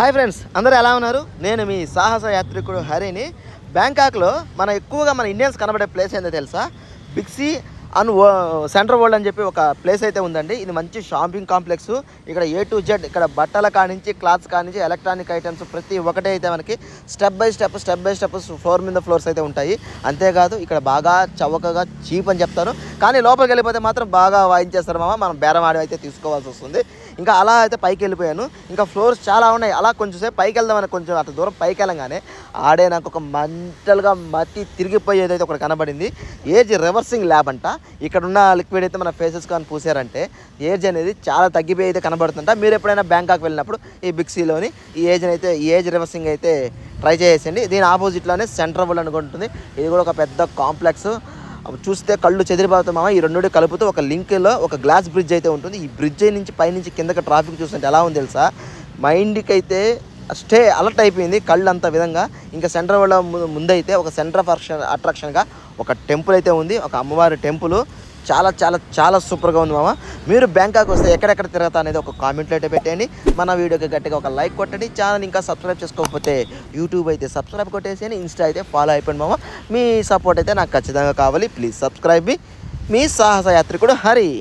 Hi friends, అందరూ ఎలా ఉన్నారు? నేను మీ సాహస యాత్రికుడు హరిని. బ్యాంకాక్లో ఎక్కువగా మన ఇండియన్స్ కనబడే ప్లేస్ ఏందో తెలుసా? బిక్సీ అండ్ సెంట్రల్ వరల్డ్ అని చెప్పి ఒక ప్లేస్ అయితే ఉందండి. ఇది మంచి షాపింగ్ కాంప్లెక్స్. ఇక్కడ A to Z, ఇక్కడ బట్టల కానించి క్లాత్స్ కానించి ఎలక్ట్రానిక్ ఐటమ్స్ ప్రతి ఒక్కటే అయితే మనకి స్టెప్ బై స్టెప్ ఫ్లోర్ మీద ఫ్లోర్స్ అయితే ఉంటాయి. అంతేకాదు ఇక్కడ బాగా చవకగా చీప్ అని చెప్తారు, కానీ లోపలికి వెళ్ళిపోతే మాత్రం బాగా వాయించేస్తారు మామ. మనం బేరం ఆడి అయితే తీసుకోవాల్సి వస్తుంది. ఇంకా అలా అయితే పైకి వెళ్ళిపోయాను. ఇంకా ఫ్లోర్స్ చాలా ఉన్నాయి. అలా కొంచెంసేపు పైకి వెళ్దామని కొంచెం అంత దూరం పైకి వెళ్ళగానే ఆడే నాకు ఒక మెంటల్గా మట్టి తిరిగిపోయేది అయితే ఒకటి కనబడింది. ఏజ్ రివర్సింగ్ ల్యాబ్ అంట. ఇక్కడ ఉన్న లిక్విడ్ అయితే మన ఫేసెస్ కానీ పూసారంటే ఏజ్ అనేది చాలా తగ్గిపోయి అయితే కనబడుతుంట. మీరు ఎప్పుడైనా బ్యాంకాక్ వెళ్ళినప్పుడు ఈ బిక్సీలోని ఈ ఏజ్ రివర్సింగ్ అయితే ట్రై చేసేయండి. దీని ఆపోజిట్లోనే సెంట్రల్ వరల్డ్ అనుకుంటుంది. ఇది కూడా ఒక పెద్ద కాంప్లెక్స్. చూస్తే కళ్ళు చెదిరిపోతామా. ఈ రెండు కలుపుతూ ఒక లింక్లో ఒక గ్లాస్ బ్రిడ్జ్ అయితే ఉంటుంది. ఈ బ్రిడ్జ్ నుంచి పైనుంచి కిందకి ట్రాఫిక్ చూస్తుంటే ఎలా ఉంది తెలుసా? మైండ్కి అయితే అలర్ట్ అయిపోయింది కళ్ళు అంత విధంగా. ఇంకా సెంట్రల్ వరల్డ్ ముందైతే ఒక సెంటర్ ఆఫ్ అట్రాక్షన్గా ఒక టెంపుల్ అయితే ఉంది, ఒక అమ్మవారి టెంపుల్. చాలా చాలా చాలా సూపర్గా ఉంది మామ. మీరు బ్యాంకాక్ వస్తే ఎక్కడెక్కడ తిరగతా అనేది ఒక కామెంట్లో అయితే పెట్టండి. మన వీడియోకి గట్టిగా ఒక లైక్ కొట్టండి. ఛానల్ ఇంకా సబ్స్క్రైబ్ చేసుకోకపోతే యూట్యూబ్ అయితే సబ్స్క్రైబ్ కొట్టేసి ఇన్స్టా అయితే ఫాలో అయిపోయింది మామ. మీ సపోర్ట్ అయితే నాకు ఖచ్చితంగా కావాలి. ప్లీజ్ సబ్స్క్రైబ్ మీ సాహస యాత్రికుడు హరి.